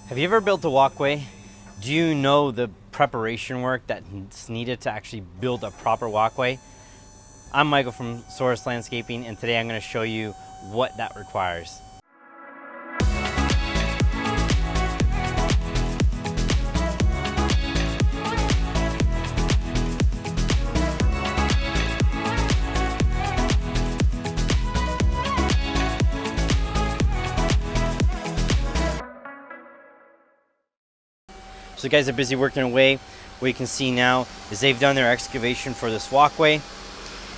Have you ever built a walkway? Do you know the preparation work that's needed to actually build a proper walkway? I'm Michael from Soares Landscaping, and today I'm going to show you what that requires. So the guys are busy working away. What you can see now is they've done their excavation for this walkway.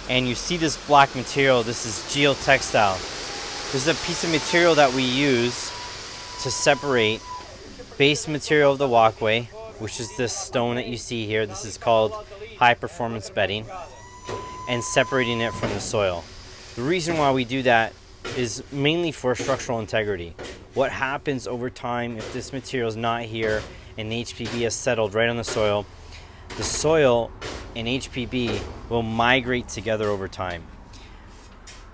And you see this black material. This is geotextile. This is a piece of material that we use to separate base material of the walkway, which is this stone that you see here. This is called high performance bedding, and separating it from the soil. The reason why we do that is mainly for structural integrity. What happens over time if this material is not here and the HPB has settled right on the soil and HPB will migrate together over time.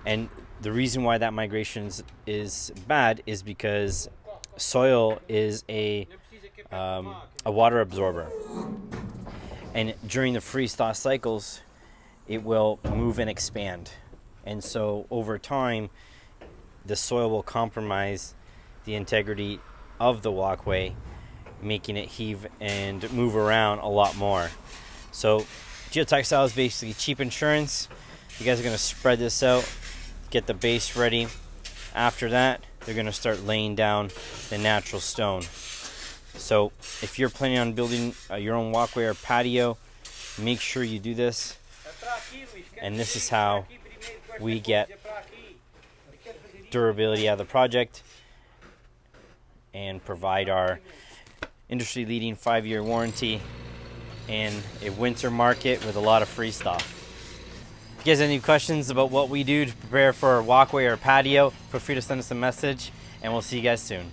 And the reason why that migration is bad is because soil is a water absorber. And during the freeze-thaw cycles, it will move and expand. And so over time, the soil will compromise the integrity of the walkway, making it heave and move around a lot more. So geotextile is basically cheap insurance. You guys are going to spread this out, get the base ready. After that, they're going to start laying down the natural stone. So if you're planning on building your own walkway or patio, make sure you do this. And this is how we get durability out of the project and provide our industry-leading 5-year warranty in a winter market with a lot of freeze thaw. If you guys have any questions about what we do to prepare for a walkway or patio, feel free to send us a message, and we'll see you guys soon.